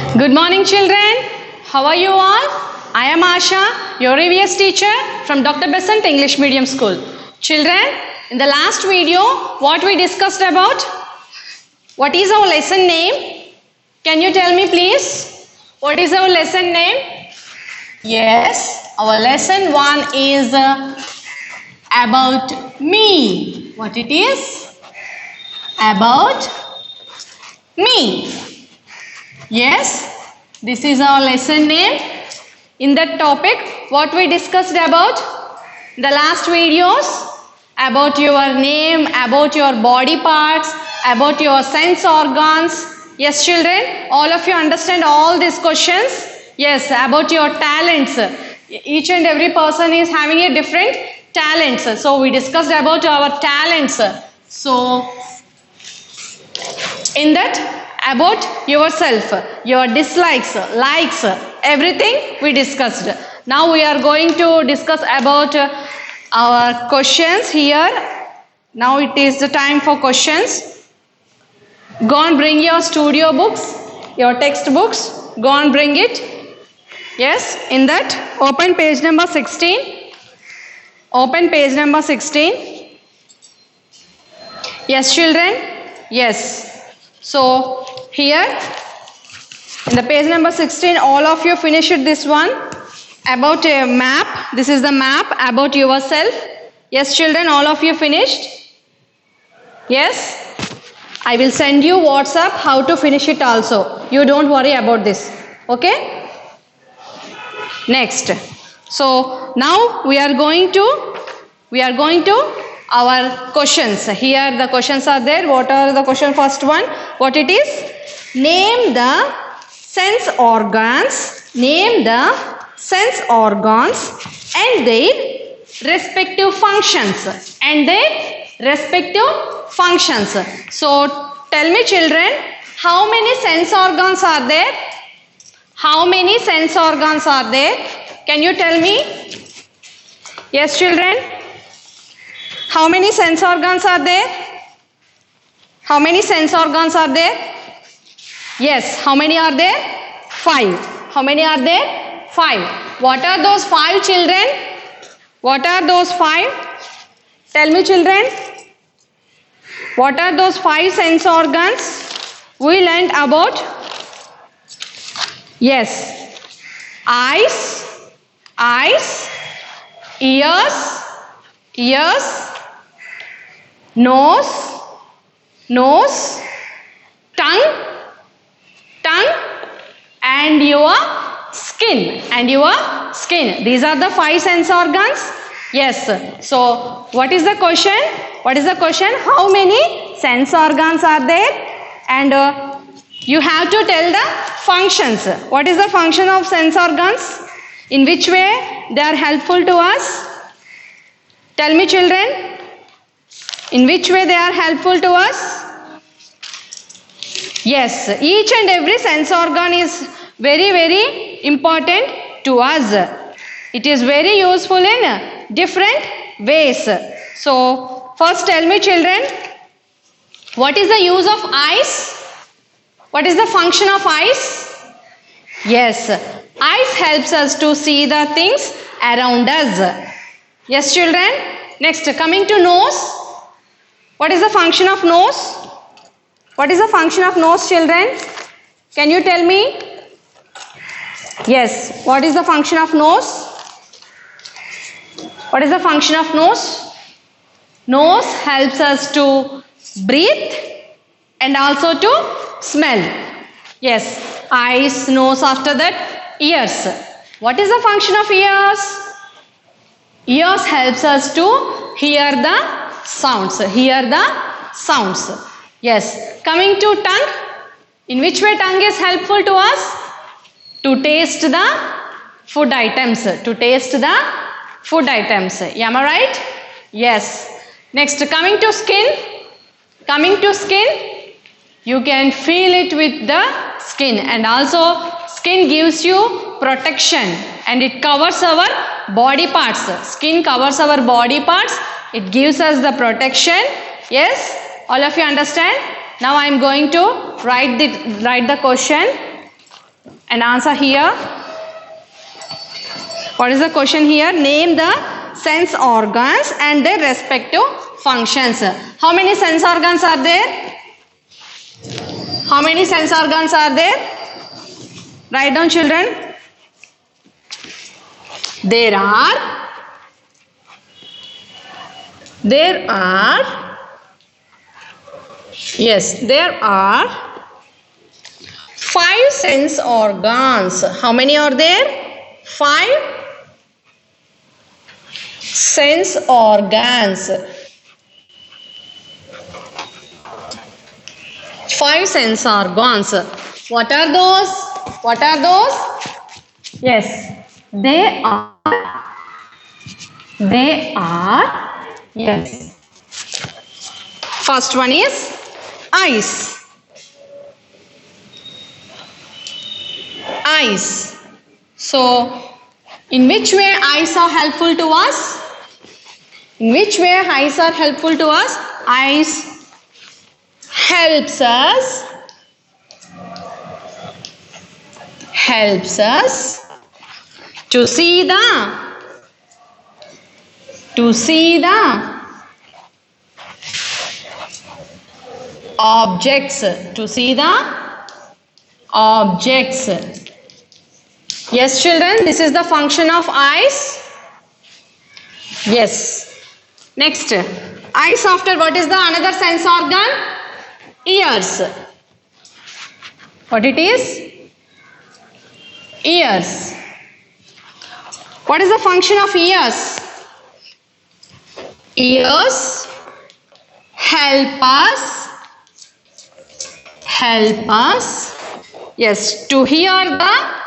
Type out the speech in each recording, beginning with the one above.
Good morning, children. How are you all? I am Asha, your EVS teacher from Dr. Besant English Medium School. Children, in the last video, what we discussed about? What is our lesson name? Can you tell me, please? What is our lesson name? Yes, our lesson 1 is about me. What it is? About me. Yes, this is our lesson name. In that topic, what we discussed about the last videos, about your name, about your body parts, about your sense organs. Yes, children, all of you understand all these questions? Yes, about your talents. Each and every person is having a different talents. So we discussed about our talents. So in that, about yourself, your dislikes, likes, everything we discussed. Now we are going to discuss about our questions here. Now it is the time for questions. Go and bring your studio books, your textbooks. Go and bring it. Yes, in that, open page number 16. Open page number 16. Yes, children? Yes. So, here, in the page number 16, all of you finished this one about a map. This is the map about yourself. Yes, children, all of you finished? Yes? I will send you WhatsApp how to finish it also. You don't worry about this. Okay? Next. So, now we are going to our questions. Here the questions are there. What are the question? First one, what it is? Name the sense organs. Name the sense organs and their respective functions. And their respective functions. So tell me, children, how many sense organs are there? How many sense organs are there? Can you tell me? Yes, children. How many sense organs are there? How many sense organs are there? Yes. How many are there? 5. How many are there? 5. What are those 5, children? What are those 5? Tell me, children. What are those 5 sense organs? We learned about. Yes. Eyes, ears, nose, tongue, and your skin. These are the 5 sense organs. Yes. So, what is the question? How many sense organs are there? And you have to tell the functions. What is the function of sense organs? In which way they are helpful to us? Tell me, children. In which way they are helpful to us? Yes, each and every sense organ is very, very important to us. It is very useful in different ways. So, first tell me, children, what is the use of eyes? What is the function of eyes? Yes, eyes helps us to see the things around us. Yes, children. Next, coming to nose. What is the function of nose? What is the function of nose, children? Can you tell me? Yes. What is the function of nose? What is the function of nose? Nose helps us to breathe and also to smell. Yes. Eyes, nose, after that ears. What is the function of ears? Ears helps us to hear the sounds. Yes. Coming to tongue. In which way tongue is helpful to us? To taste the food items. Am I right? Yes. Next, coming to skin. You can feel it with the skin, and also skin gives you protection and it covers our body parts. Skin covers our body parts. It gives us the protection. Yes? All of you understand? Now I am going to write the question. And answer here. What is the question here? Name the sense organs and their respective functions. How many sense organs are there? How many sense organs are there? Write down, children. There are 5 sense organs. How many are there? 5 sense organs. 5 sense organs. What are those? What are those? Yes, they are. Yes. First one is eyes. Eyes. So, in which way eyes are helpful to us? In which way eyes are helpful to us? Eyes helps us to see the objects. Yes, children, this is the function of eyes. Yes. Next, eyes after what is the another sense organ? Ears. What it is? Ears. What is the function of ears? Ears help us, yes, to hear the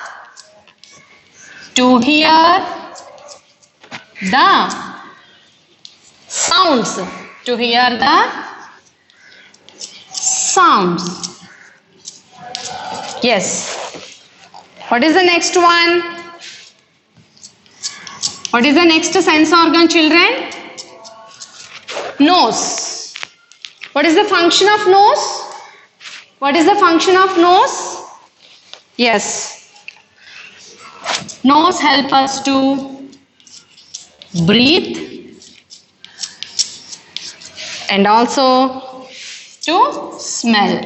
sounds. To hear the sounds. Yes. What is the next one? What is the next sense organ, children? Nose. What is the function of nose? What is the function of nose? Yes. Nose help us to breathe and also to smell.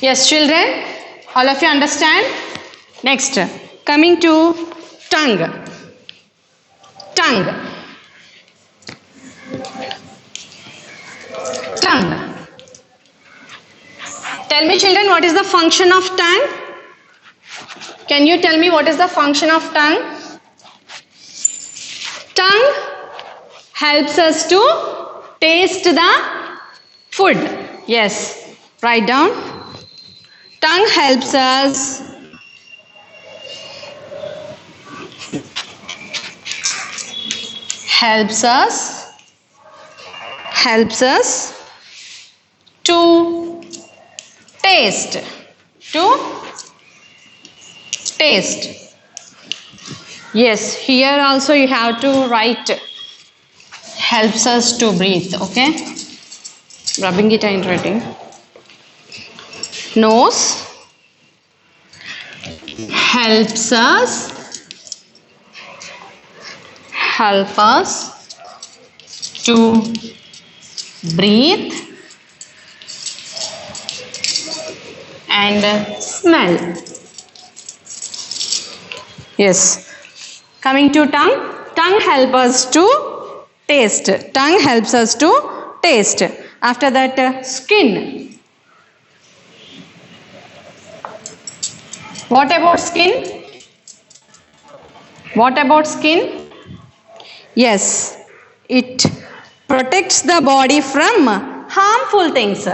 Yes, children, all of you understand? Next, coming to tongue. Tongue. Tell me, children, what is the function of tongue? Can you tell me what is the function of tongue? Tongue helps us to taste the food. Yes, write down. Tongue helps us to taste. Yes, here also you have to write helps us to breathe. Okay, rubbing it and writing. Nose helps us to breathe and smell. Yes. Coming to tongue. Tongue helps us to taste. Tongue helps us to taste. After that, skin. What about skin? What about skin? Yes, it protects the body from harmful things.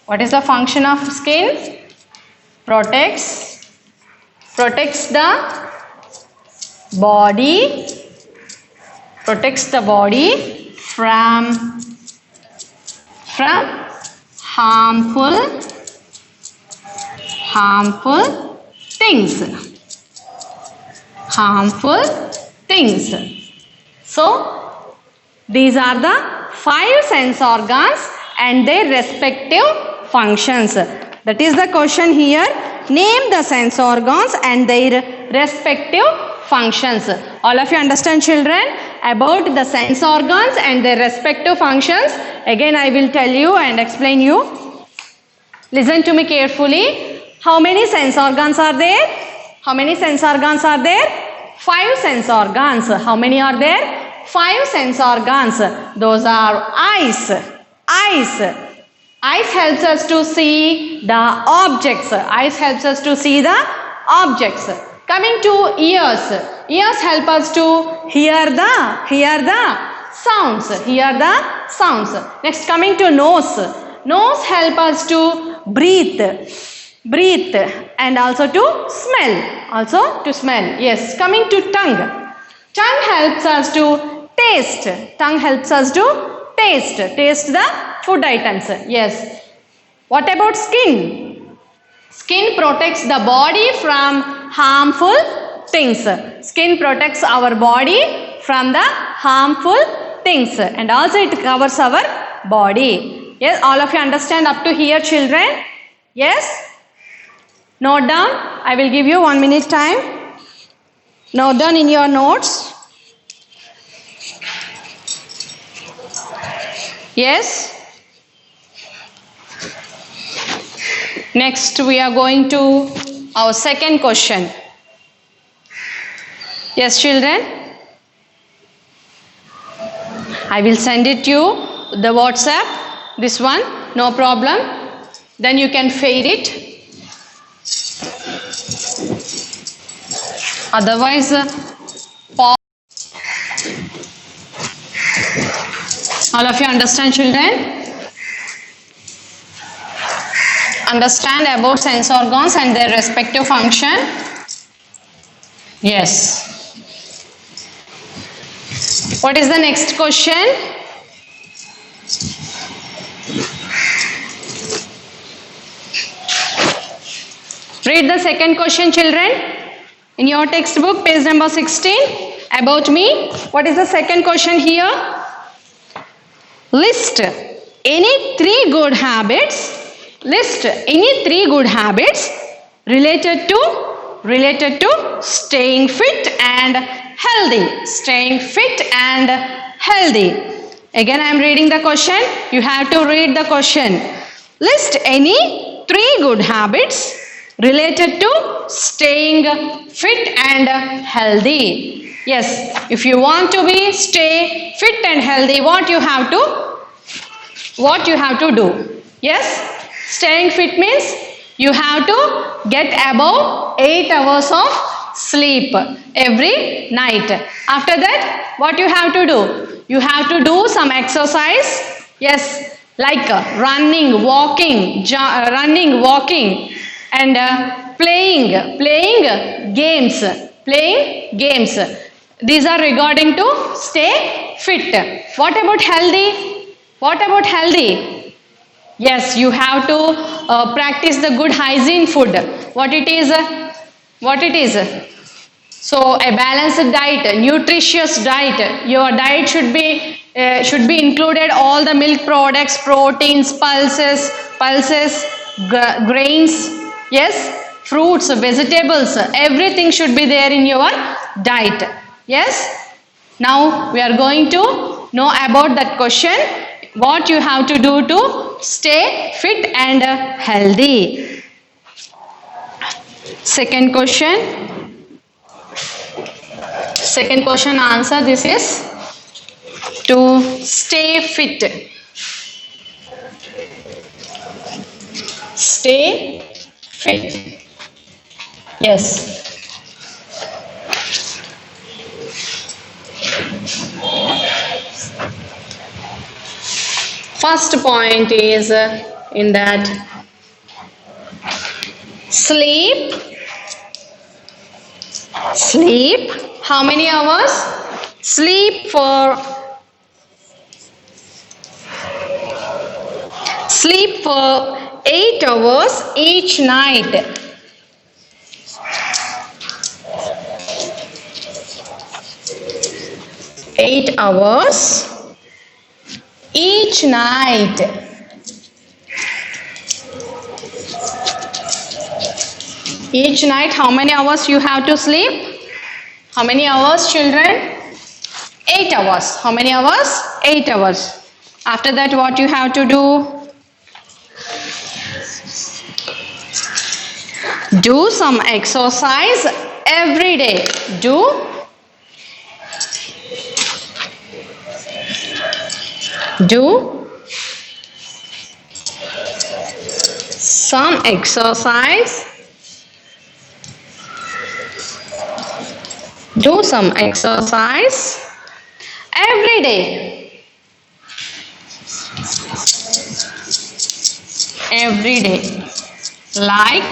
What is the function of skin? Protects the body from harmful things. So these are the 5 sense organs and their respective functions. That is the question here. Name the sense organs and their respective functions. All of you understand, children, about the sense organs and their respective functions? Again, I will tell you and explain you. Listen to me carefully. How many sense organs are there? How many sense organs are there? 5 sense organs. How many are there? 5 sense organs. Those are eyes. Eyes helps us to see the objects. Eyes helps us to see the objects. Coming to ears. Ears help us to hear the sounds. Hear the sounds. Next, coming to nose. Nose help us to breathe and also to smell. Yes. Coming to tongue. Tongue helps us to taste. Tongue helps us to taste the food items. Yes. What about skin? Skin protects the body from harmful things. Skin protects our body from the harmful things, and also it covers our body. Yes, all of you understand up to here, children? Yes? Note down. I will give you 1 minute time. Note down in your notes. Yes? Next, we are going to our second question. Yes, children? I will send it to you, the WhatsApp. This one, no problem. Then you can fade it. Otherwise, pause. All of you understand, children? Understand about sense organs and their respective function? Yes. What is the next question? Read the second question, children. In your textbook, page number 16, about me. What is the second question here? List any 3 good habits. List any 3 good habits related to staying fit and healthy. Staying fit and healthy. Again, I am reading the question. You have to read the question. List any 3 good habits related to staying fit and healthy. Yes, if you want to stay fit and healthy, what you have to do? Yes, staying fit means you have to get above 8 hours of sleep every night. After that, what you have to do? You have to do some exercise. Yes, like running, walking, and playing games. These are regarding to stay fit. What about healthy? Yes, you have to practice the good hygiene food. What it is? So a balanced diet, nutritious diet. Your diet should be included all the milk products, proteins, pulses, grains. Yes, fruits, vegetables, everything should be there in your diet. Yes. Now we are going to know about that question. What you have to do to stay fit and healthy. Second question answer, this is to stay fit. Stay fit. Yes. First point is in that sleep. How many hours? Sleep for 8 hours each night. 8 hours each night. Each night, how many hours you have to sleep? How many hours, children? 8 hours. How many hours? 8 hours. After that, what you have to do? Do some exercise every day. Do some exercise. Do some exercise every day. Every day. Like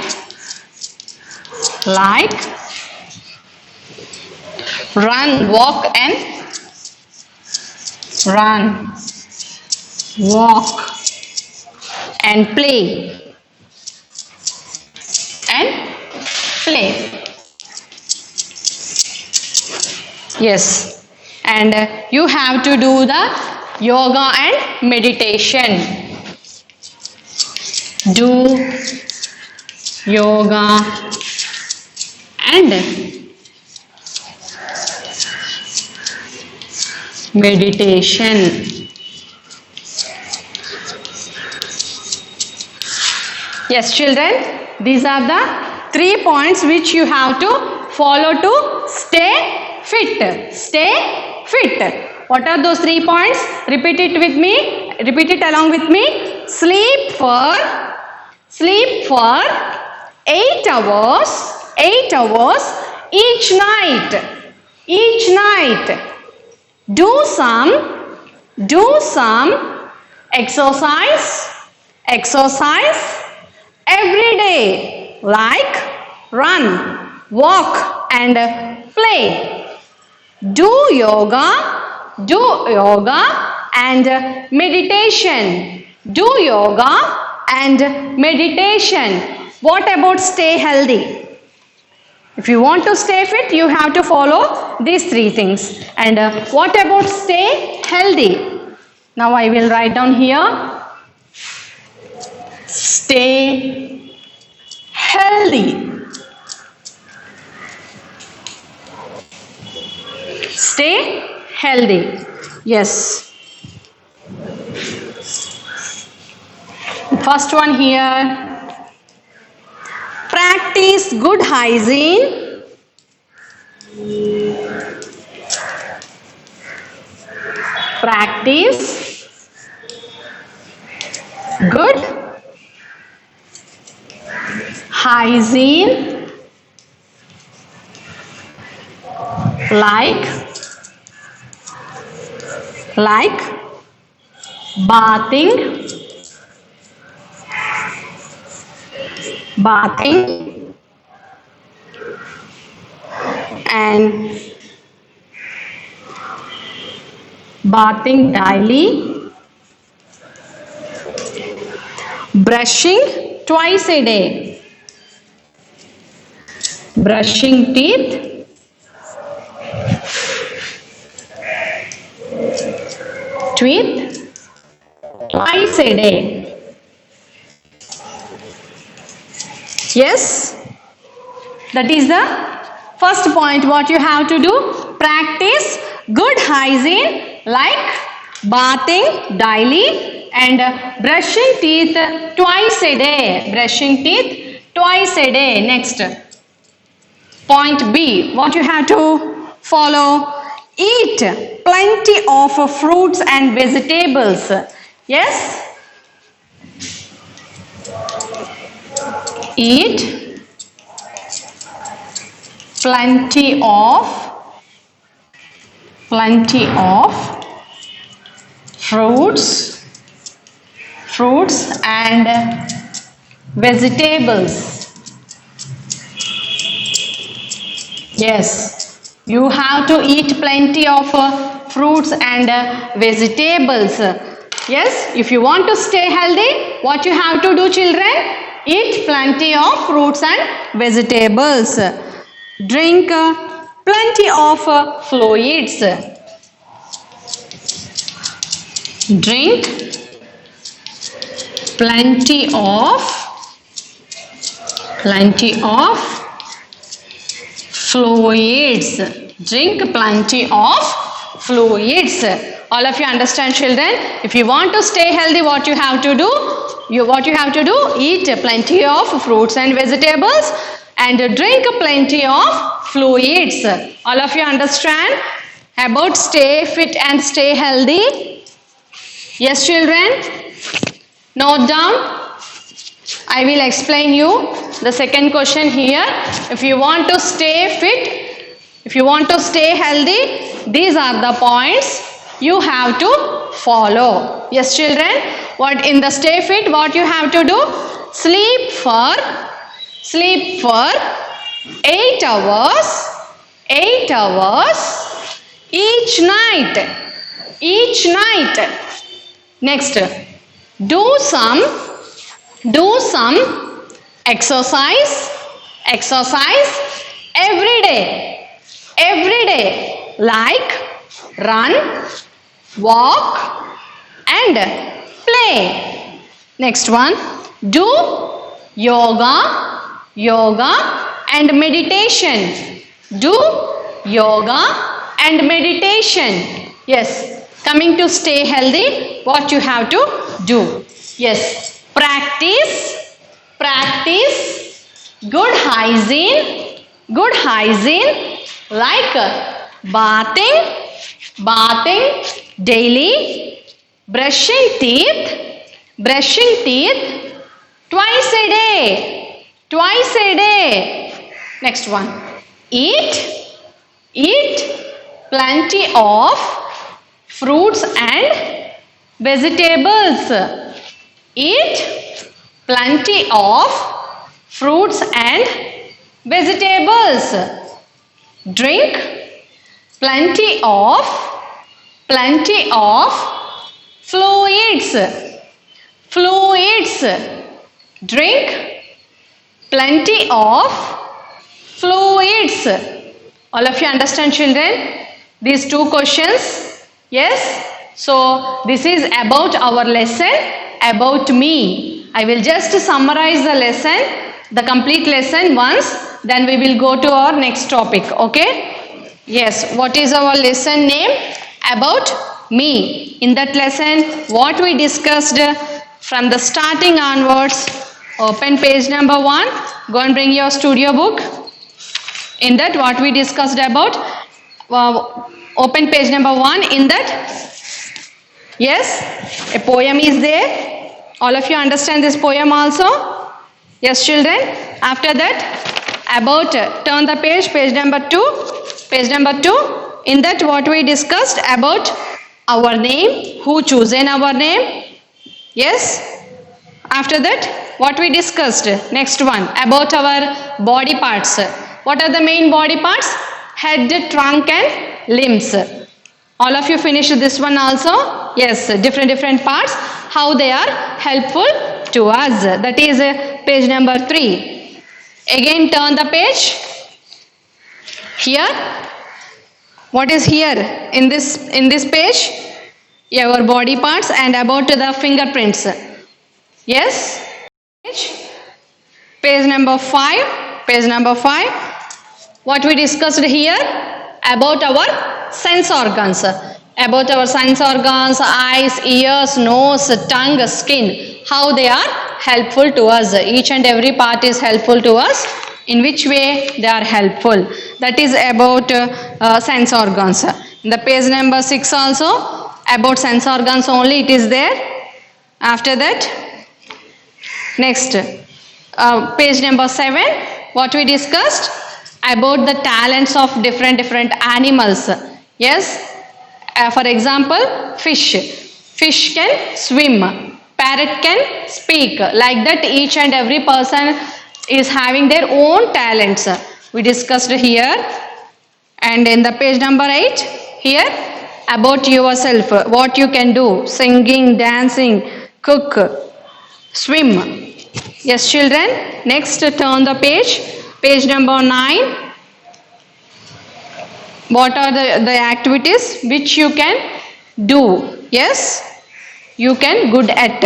run, walk and play. Yes, and you have to do the yoga and meditation. Do yoga and meditation. Yes, children, these are the 3 points which you have to follow to stay fit. Stay fit. What are those 3 points? Repeat it with me. Repeat it along with me. Sleep for 8 hours. 8 hours each night. Each night. Do some exercise every day, like run, walk and play. Do yoga and meditation. Do yoga and meditation. What about stay healthy? If you want to stay fit, you have to follow these 3 things. And what about stay healthy? Now I will write down here. Stay healthy. Stay healthy. Yes. First one here. Practice good hygiene. Practice good hygiene like bathing and bathing daily, brushing twice a day, brushing teeth twice a day. Yes, that is the first point. What you have to do? Practice good hygiene like bathing daily and brushing teeth twice a day. Brushing teeth twice a day. Next, point B. What you have to follow? Eat plenty of fruits and vegetables. Yes? Eat plenty of fruits and vegetables. Yes, you have to eat plenty of fruits and vegetables. Yes, if you want to stay healthy, what you have to do, children? Eat plenty of fruits and vegetables. Drink plenty of fluids. Drink plenty of plenty of fluids. Drink plenty of fluids. All of you understand, children? If you want to stay healthy, what you have to do? Eat plenty of fruits and vegetables and drink plenty of fluids. All of you understand about stay fit and stay healthy? Yes, children? Note down. I will explain you the second question here. If you want to stay fit, if you want to stay healthy, these are the points you have to follow. Yes, children? What in the stay fit, what you have to do? Sleep for 8 hours each night. Next, do some exercise every day, like run, walk and play. Next one, do yoga and meditation. Do yoga and meditation. Yes, coming to stay healthy, what you have to do? Yes, practice good hygiene like bathing daily, brushing teeth twice a day. Next one, eat plenty of fruits and vegetables. Eat plenty of fruits and vegetables. Drink plenty of fluids. Drink plenty of fluids. All of you understand, children? These two questions? Yes? So, this is about our lesson, about me. I will just summarize the lesson, the complete lesson once, then we will go to our next topic, okay? Yes, what is our lesson name? About me. In that lesson, what we discussed from the starting onwards, open page number 1, go and bring your studio book. In that, what we discussed about, open page number 1, in that, yes, a poem is there. All of you understand this poem also? Yes, children? After that, about, turn the page number 2. In that, what we discussed about our name, who chosen our name. Yes? After that, what we discussed? Next one, about our body parts. What are the main body parts? Head, trunk and limbs. All of you finished this one also? Yes, different parts, how they are helpful to us. That is page number 3. Again turn the page. Here, what is here in this page? Your body parts and about the fingerprints. Yes? Page number 5. What we discussed here? About our sense organs. About our sense organs, eyes, ears, nose, tongue, skin. How they are helpful to us. Each and every part is helpful to us. In which way they are helpful. That is about sense organs. In the page number 6 also, about sense organs only it is there. After that, next, page number 7, what we discussed? About the talents of different animals. Yes, for example, fish can swim, parrot can speak. Like that, each and every person is having their own talents. We discussed here. And in the page number 8, here, about yourself, what you can do, singing, dancing, cook, swim. Yes, children. Next, turn the page number 9. What are the activities which you can do? Yes, you can good at.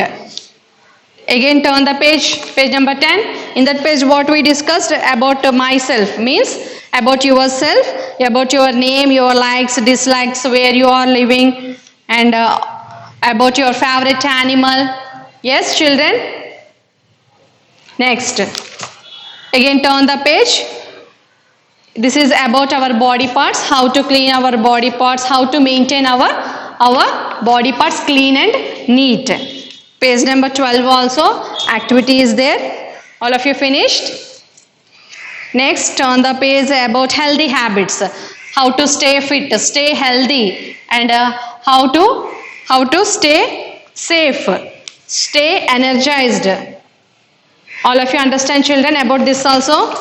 Again turn the page, page number 10. In that page what we discussed about myself means about yourself, about your name, your likes, dislikes, where you are living, and about your favorite animal. Yes, children? Next. Again turn the page. This is about our body parts, how to clean our body parts, how to maintain our body parts clean and neat. Page number 12 also, activity is there. All of you finished? Next, turn the page about healthy habits. How to stay fit, stay healthy, and how to stay safe, stay energized. All of you understand, children, about this also?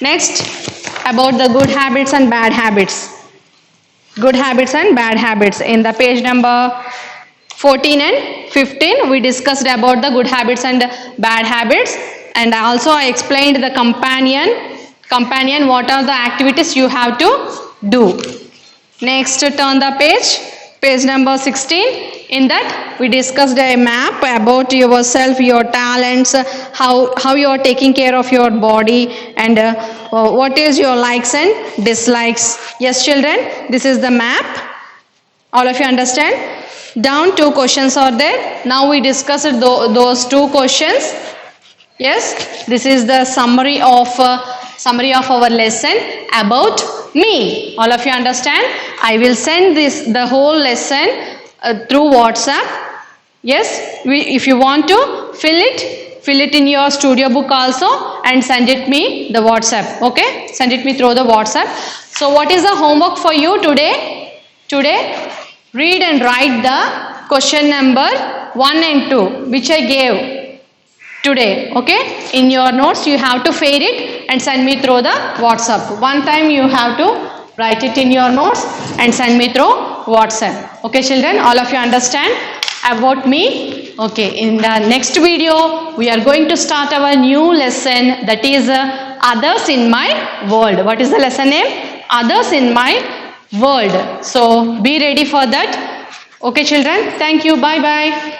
Next, about the good habits and bad habits. Good habits and bad habits. In the page number 14 and 15, we discussed about the good habits and bad habits. And also I explained the companion, what are the activities you have to do. Next, turn the page number 16. In that, we discussed a map about yourself, your talents, how you are taking care of your body, and what is your likes and dislikes. Yes, children, this is the map. All of you understand? Down 2 questions are there. Now we discussed those 2 questions. Yes, this is the summary of our lesson about me. All of you understand? I will send the whole lesson through WhatsApp. Yes, if you want to fill it in your studio book also and send it me the WhatsApp. Okay, send it me through the WhatsApp. So what is the homework for you today? Read and write the question number 1 and 2 which I gave today. Okay, in your notes you have to fade it and send me through the WhatsApp. One time you have to write it in your notes and send me through WhatsApp. Okay, children, all of you understand about me? Okay, in the next video we are going to start our new lesson, that is Others in My World. What is the lesson name? Others in My World. So be ready for that. Okay, children, thank you. Bye bye.